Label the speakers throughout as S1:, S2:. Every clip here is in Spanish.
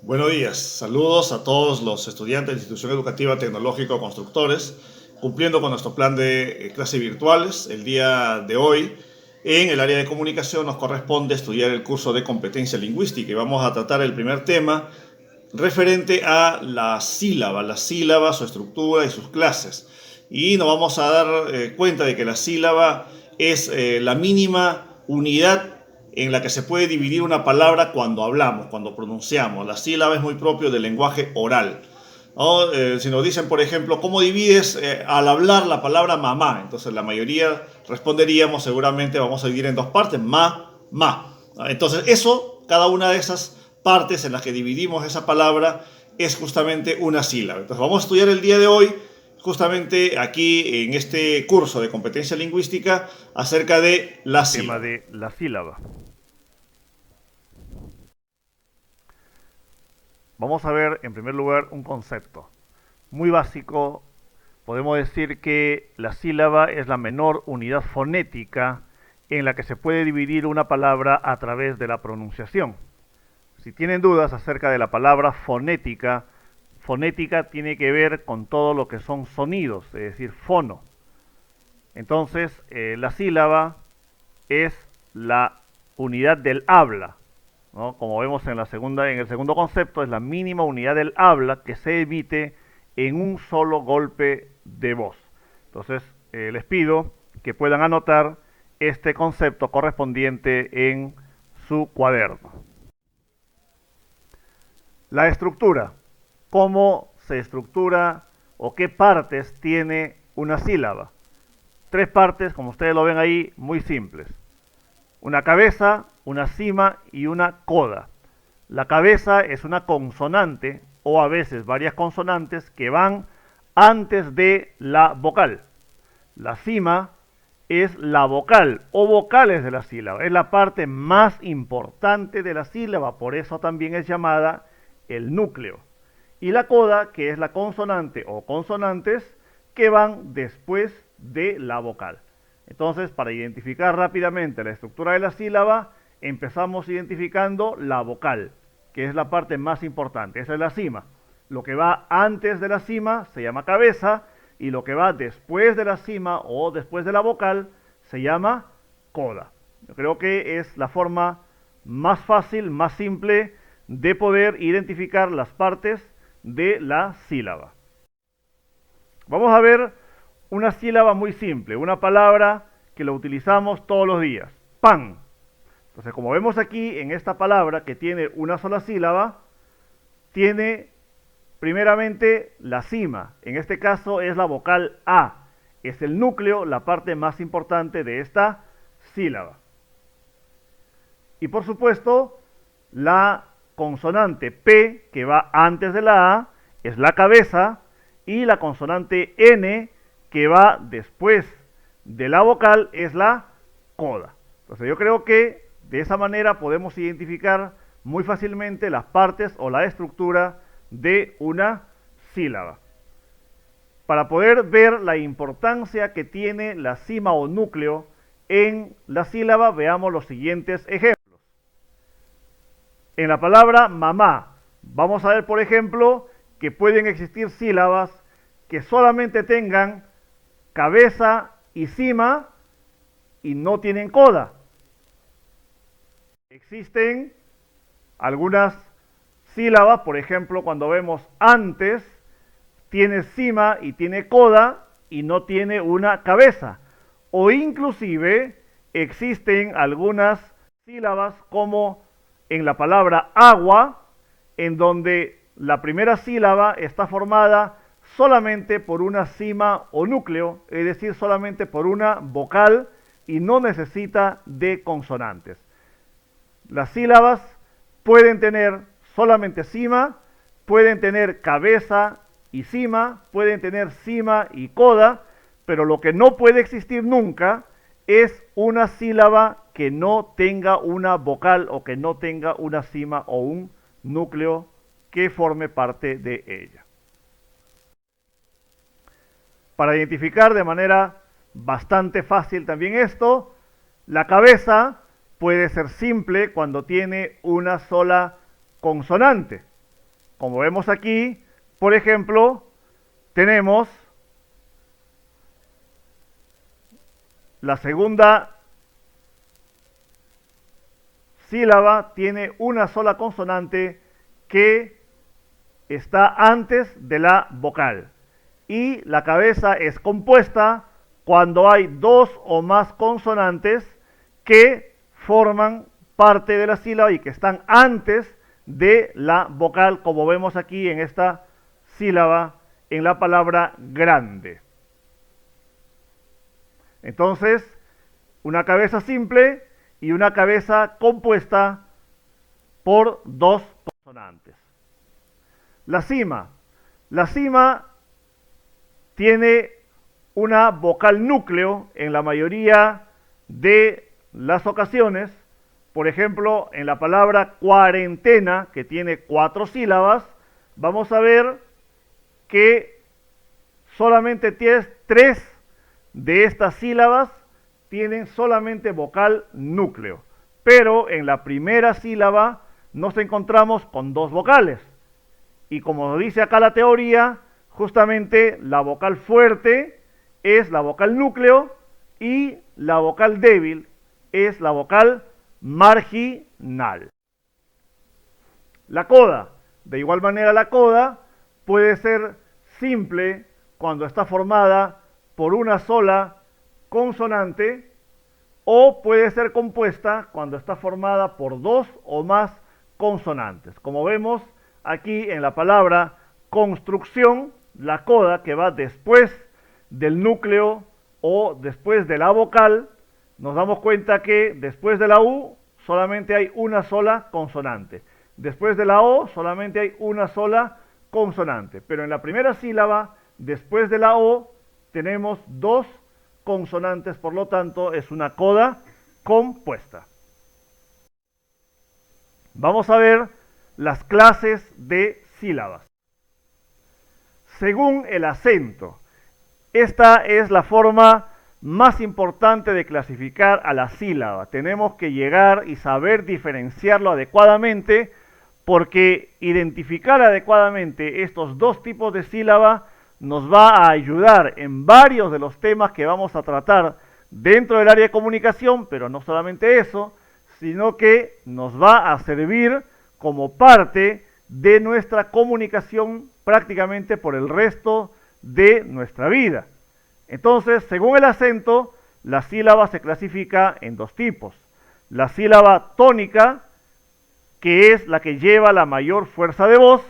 S1: Buenos días, saludos a todos los estudiantes de la Institución Educativa Tecnológico Constructores, cumpliendo con nuestro plan de clases virtuales. El día de hoy, en el área de comunicación, nos corresponde estudiar el curso de competencia lingüística y vamos a tratar el primer tema referente a la sílaba, su estructura y sus clases. Y nos vamos a dar cuenta de que la sílaba es la mínima unidad en la que se puede dividir una palabra cuando hablamos, cuando pronunciamos. La sílaba es muy propio del lenguaje oral. ¿No? Si nos dicen, por ejemplo, ¿cómo divides al hablar la palabra mamá? Entonces la mayoría responderíamos, seguramente vamos a dividir en dos partes, ma. Entonces eso, cada una de esas partes en las que dividimos esa palabra es justamente una sílaba. Entonces vamos a estudiar el día de hoy, justamente aquí en este curso de competencia lingüística, acerca de la
S2: Tema
S1: sílaba.
S2: de la sílaba. Vamos a ver en primer lugar un concepto muy básico. Podemos decir que la sílaba es la menor unidad fonética en la que se puede dividir una palabra a través de la pronunciación. Si tienen dudas acerca de la palabra fonética, fonética tiene que ver con todo lo que son sonidos, es decir, fono. Entonces, la sílaba es la unidad del habla, ¿no? Como vemos en el segundo concepto, es la mínima unidad del habla que se emite en un solo golpe de voz. Entonces, les pido que puedan anotar este concepto correspondiente en su cuaderno. La estructura. ¿Cómo se estructura o qué partes tiene una sílaba? Tres partes, como ustedes lo ven ahí, muy simples. Una cabeza, una cima y una coda. La cabeza es una consonante o a veces varias consonantes que van antes de la vocal. La cima es la vocal o vocales de la sílaba. Es la parte más importante de la sílaba, por eso también es llamada el núcleo. Y la coda, que es la consonante o consonantes que van después de la vocal. Entonces, para identificar rápidamente la estructura de la sílaba, empezamos identificando la vocal, que es la parte más importante. Esa es la cima. Lo que va antes de la cima se llama cabeza y lo que va después de la cima o después de la vocal se llama coda. Yo creo que es la forma más fácil, más simple de poder identificar las partes de la sílaba. Vamos a ver una sílaba muy simple, una palabra que lo utilizamos todos los días, pan. Entonces, como vemos aquí en esta palabra que tiene una sola sílaba, tiene primeramente la cima. En este caso es la vocal A. Es el núcleo, la parte más importante de esta sílaba. Y por supuesto, la consonante P, que va antes de la A, es la cabeza, y la consonante N, que va después de la vocal, es la coda. Entonces yo creo que de esa manera podemos identificar muy fácilmente las partes o la estructura de una sílaba. Para poder ver la importancia que tiene la cima o núcleo en la sílaba, veamos los siguientes ejemplos. En la palabra mamá, vamos a ver, por ejemplo, que pueden existir sílabas que solamente tengan cabeza y cima y no tienen coda. Existen algunas sílabas, por ejemplo, cuando vemos antes, tiene cima y tiene coda y no tiene una cabeza. O inclusive existen algunas sílabas como en la palabra agua, en donde la primera sílaba está formada solamente por una cima o núcleo, es decir, solamente por una vocal y no necesita de consonantes. Las sílabas pueden tener solamente cima, pueden tener cabeza y cima, pueden tener cima y coda, pero lo que no puede existir nunca es una sílaba que no tenga una vocal o que no tenga una cima o un núcleo que forme parte de ella. Para identificar de manera bastante fácil también esto, la cabeza puede ser simple cuando tiene una sola consonante. como vemos aquí, por ejemplo, tenemos la segunda sílaba, tiene una sola consonante que está antes de la vocal. Y la cabeza es compuesta cuando hay dos o más consonantes que forman parte de la sílaba y que están antes de la vocal, como vemos aquí en esta sílaba, en la palabra grande. Entonces, una cabeza simple y una cabeza compuesta por dos consonantes. La cima. La cima tiene una vocal núcleo en la mayoría de las ocasiones. Por ejemplo, en la palabra cuarentena, que tiene 4 sílabas, vamos a ver que solamente 3 de estas sílabas tienen solamente vocal núcleo. Pero en la primera sílaba nos encontramos con 2 vocales. Y como dice acá la teoría, justamente la vocal fuerte es la vocal núcleo y la vocal débil es la vocal marginal. La coda. De igual manera, la coda puede ser simple cuando está formada por una sola consonante o puede ser compuesta cuando está formada por 2 o más consonantes. Como vemos aquí en la palabra construcción, la coda que va después del núcleo o después de la vocal, nos damos cuenta que después de la U solamente hay una sola consonante. Después de la O solamente hay una sola consonante. Pero en la primera sílaba, después de la O, tenemos 2 consonantes, por lo tanto es una coda compuesta. Vamos a ver las clases de sílabas. Según el acento, esta es la forma más importante de clasificar a la sílaba. Tenemos que llegar y saber diferenciarlo adecuadamente, porque identificar adecuadamente estos 2 tipos de sílaba nos va a ayudar en varios de los temas que vamos a tratar dentro del área de comunicación, pero no solamente eso, sino que nos va a servir como parte de nuestra comunicación prácticamente por el resto de nuestra vida. Entonces, según el acento, la sílaba se clasifica en 2 tipos. La sílaba tónica, que es la que lleva la mayor fuerza de voz,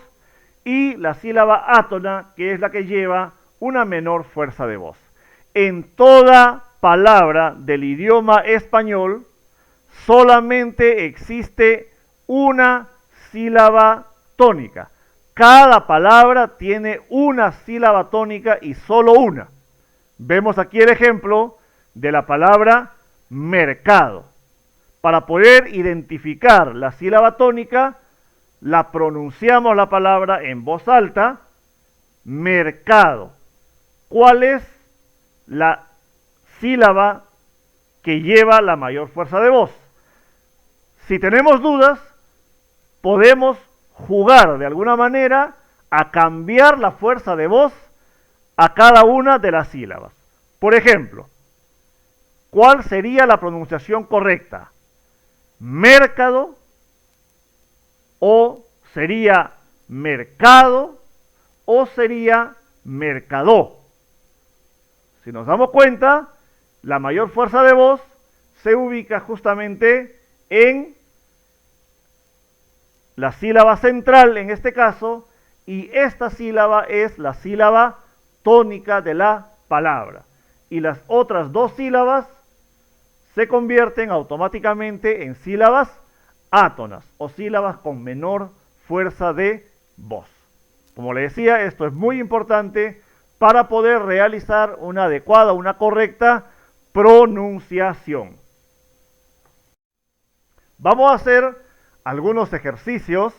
S2: y la sílaba átona, que es la que lleva una menor fuerza de voz. En toda palabra del idioma español, solamente existe una sílaba tónica. Cada palabra tiene una sílaba tónica y solo una. Vemos aquí el ejemplo de la palabra mercado. Para poder identificar la sílaba tónica, la pronunciamos la palabra en voz alta, mercado. ¿Cuál es la sílaba que lleva la mayor fuerza de voz? Si tenemos dudas, podemos jugar de alguna manera a cambiar la fuerza de voz a cada una de las sílabas. Por ejemplo, ¿cuál sería la pronunciación correcta? Mercado, o sería mercado, o sería mercadó. Si nos damos cuenta, la mayor fuerza de voz se ubica justamente en la sílaba central en este caso, y esta sílaba es la sílaba tónica de la palabra. Y las otras 2 sílabas se convierten automáticamente en sílabas átonas o sílabas con menor fuerza de voz. Como le decía, esto es muy importante para poder realizar una adecuada, una correcta pronunciación. Vamos a hacer algunos ejercicios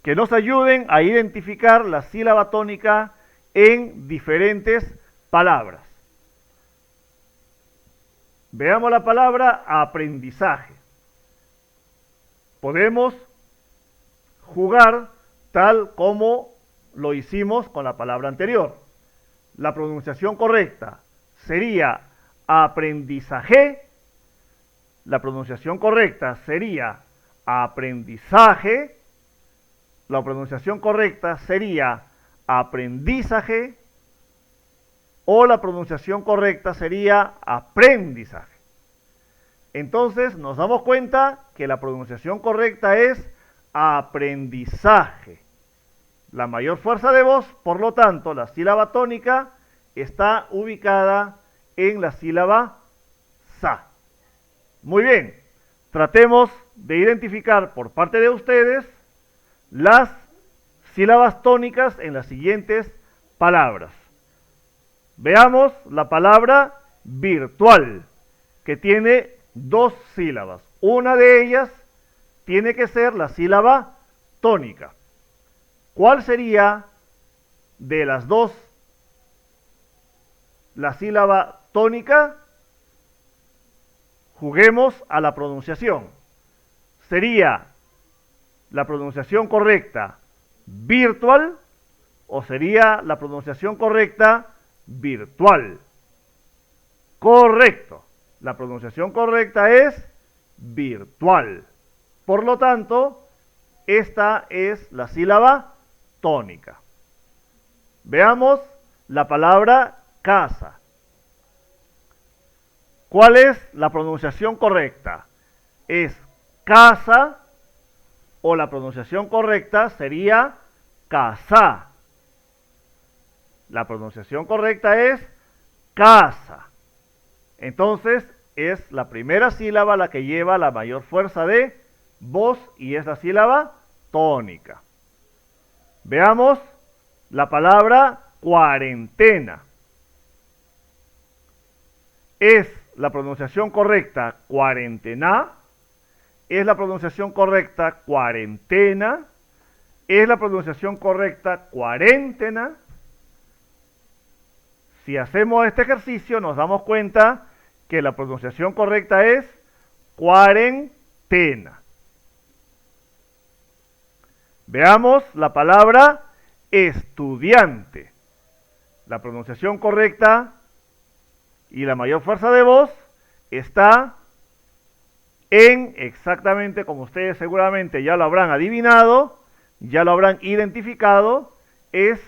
S2: que nos ayuden a identificar la sílaba tónica en diferentes palabras. Veamos la palabra aprendizaje. Podemos jugar tal como lo hicimos con la palabra anterior. La pronunciación correcta sería aprendizaje. La pronunciación correcta sería aprendizaje. La pronunciación correcta sería aprendizaje. O la pronunciación correcta sería aprendizaje. Entonces nos damos cuenta que la pronunciación correcta es aprendizaje. La mayor fuerza de voz, por lo tanto, la sílaba tónica está ubicada en la sílaba sa. Muy bien, tratemos de identificar por parte de ustedes las sílabas tónicas en las siguientes palabras. Veamos la palabra virtual, que tiene dos sílabas. Una de ellas tiene que ser la sílaba tónica. ¿Cuál sería de las dos la sílaba tónica? Juguemos a la pronunciación. ¿Sería la pronunciación correcta virtual o sería la pronunciación correcta virtual? Correcto. La pronunciación correcta es virtual. Por lo tanto, esta es la sílaba tónica. Veamos la palabra casa. ¿Cuál es la pronunciación correcta? ¿Es casa o la pronunciación correcta sería casa? La pronunciación correcta es casa. Entonces es la primera sílaba la que lleva la mayor fuerza de voz y es la sílaba tónica. Veamos la palabra cuarentena. ¿Es la pronunciación correcta cuarentena? ¿Es la pronunciación correcta cuarentena? ¿Es la pronunciación correcta cuarentena? Si hacemos este ejercicio nos damos cuenta que la pronunciación correcta es cuarentena. Veamos la palabra estudiante. La pronunciación correcta y la mayor fuerza de voz está en, exactamente como ustedes seguramente ya lo habrán adivinado, ya lo habrán identificado, es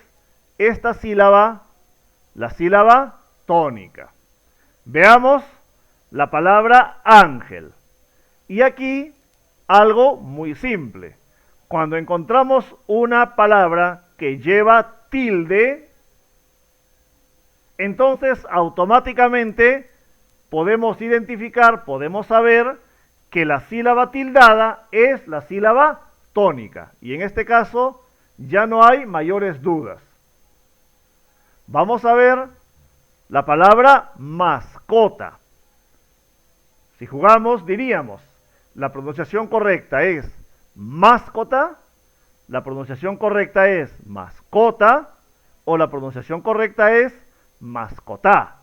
S2: esta sílaba, la sílaba tónica. Veamos la palabra ángel. Y aquí algo muy simple. Cuando encontramos una palabra que lleva tilde, entonces automáticamente podemos identificar, podemos saber que la sílaba tildada es la sílaba tónica. Y en este caso ya no hay mayores dudas. Vamos a ver la palabra mascota. Si jugamos diríamos, la pronunciación correcta es mascota, la pronunciación correcta es mascota o la pronunciación correcta es mascotá.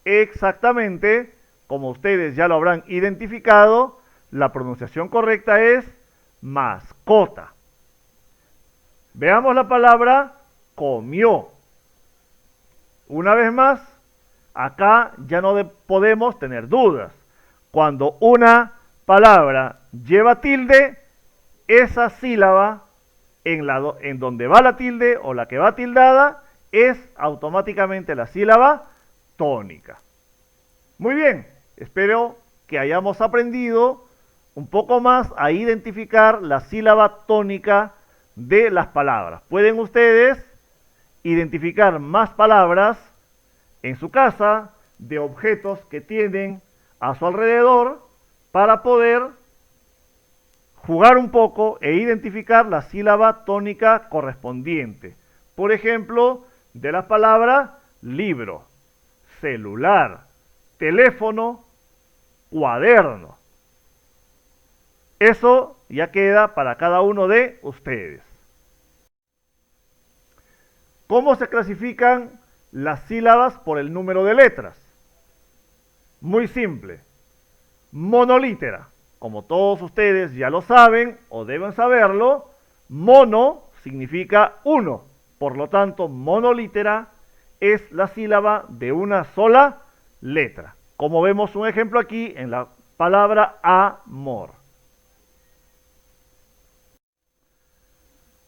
S2: Exactamente como ustedes ya lo habrán identificado, la pronunciación correcta es mascota. Veamos la palabra comió. Una vez más, acá ya no podemos tener dudas. Cuando una palabra lleva tilde, esa sílaba en donde va la tilde o la que va tildada es automáticamente la sílaba tónica. Muy bien, espero que hayamos aprendido un poco más a identificar la sílaba tónica de las palabras. Pueden ustedes identificar más palabras en su casa de objetos que tienen a su alrededor para poder jugar un poco e identificar la sílaba tónica correspondiente. Por ejemplo, de la palabra libro, celular, teléfono, cuaderno. Eso ya queda para cada uno de ustedes. ¿Cómo se clasifican las sílabas por el número de letras? Muy simple. Monolítera. Como todos ustedes ya lo saben o deben saberlo, Mono significa uno. Por lo tanto, monolítera es la sílaba de una sola letra. Como vemos un ejemplo aquí en la palabra amor.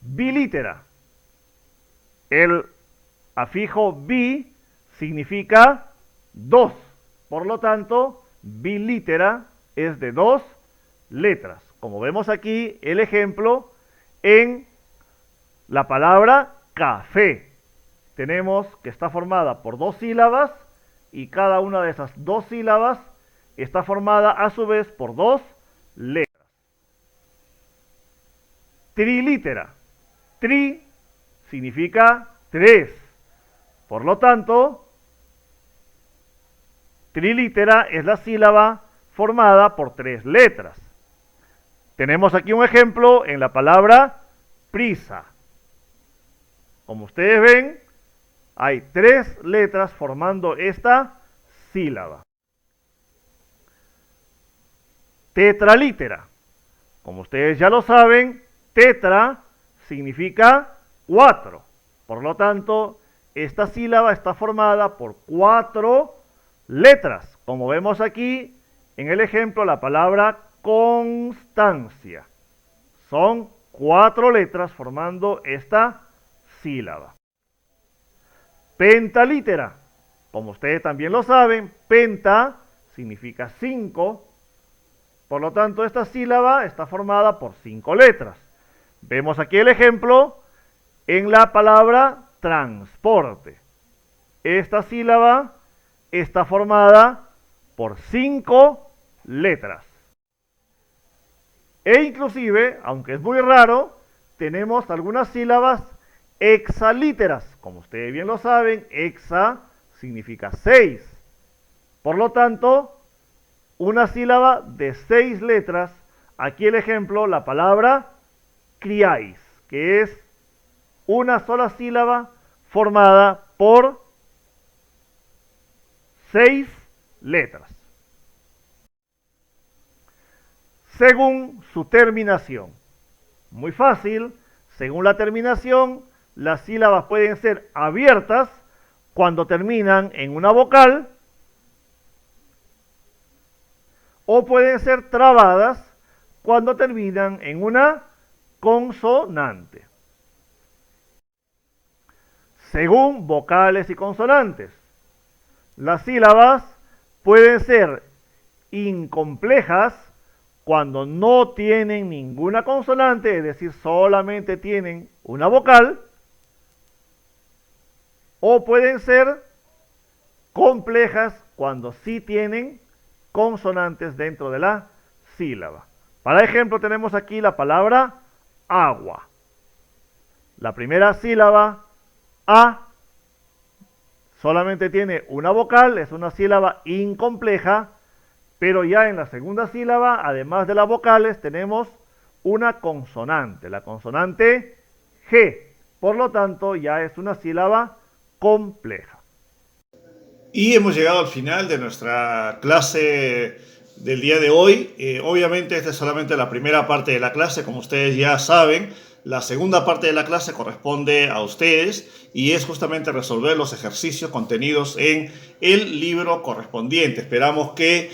S2: Bilítera. El afijo bi significa dos. Por lo tanto, bilítera es de dos letras. Como vemos aquí el ejemplo en la palabra café. Tenemos que está formada por dos sílabas y cada una de esas dos sílabas está formada a su vez por dos letras. Trilítera. Tri significa tres. Por lo tanto, trilítera es la sílaba formada por tres letras. Tenemos aquí un ejemplo en la palabra prisa. Como ustedes ven, hay tres letras formando esta sílaba. Tetralítera. Como ustedes ya lo saben, tetra significa cuatro. Por lo tanto, esta sílaba está formada por cuatro letras. Como vemos aquí en el ejemplo, la palabra constancia. Son cuatro letras formando esta sílaba. Pentalítera. Como ustedes también lo saben, penta significa cinco. Por lo tanto, esta sílaba está formada por cinco letras. Vemos aquí el ejemplo en la palabra transporte. Esta sílaba está formada por cinco letras. E inclusive, aunque es muy raro, tenemos algunas sílabas hexalíteras. Como ustedes bien lo saben, hexa significa 6. Por lo tanto, una sílaba de 6 letras. Aquí el ejemplo, la palabra criáis, que es una sola sílaba formada por 6 letras. Según su terminación. Muy fácil. Según la terminación, las sílabas pueden ser abiertas cuando terminan en una vocal o pueden ser trabadas cuando terminan en una consonante. Según vocales y consonantes, las sílabas pueden ser incomplejas cuando no tienen ninguna consonante, es decir, solamente tienen una vocal, o pueden ser complejas cuando sí tienen consonantes dentro de la sílaba. Para ejemplo, tenemos aquí la palabra agua. La primera sílaba, A, solamente tiene una vocal, es una sílaba incompleja, pero ya en la segunda sílaba, además de las vocales, tenemos una consonante, la consonante G. Por lo tanto, ya es una sílaba compleja.
S1: Y hemos llegado al final de nuestra clase del día de hoy. Obviamente esta es solamente la primera parte de la clase, como ustedes ya saben. La segunda parte de la clase corresponde a ustedes y es justamente resolver los ejercicios contenidos en el libro correspondiente. Esperamos que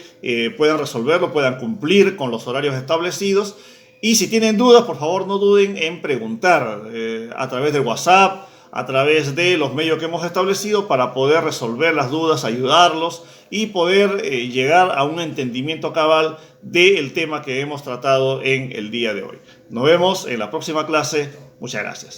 S1: puedan resolverlo, puedan cumplir con los horarios establecidos. Y si tienen dudas, por favor no duden en preguntar a través del WhatsApp, a través de los medios que hemos establecido para poder resolver las dudas, ayudarlos y poder llegar a un entendimiento cabal del tema que hemos tratado en el día de hoy. Nos vemos en la próxima clase. Muchas gracias.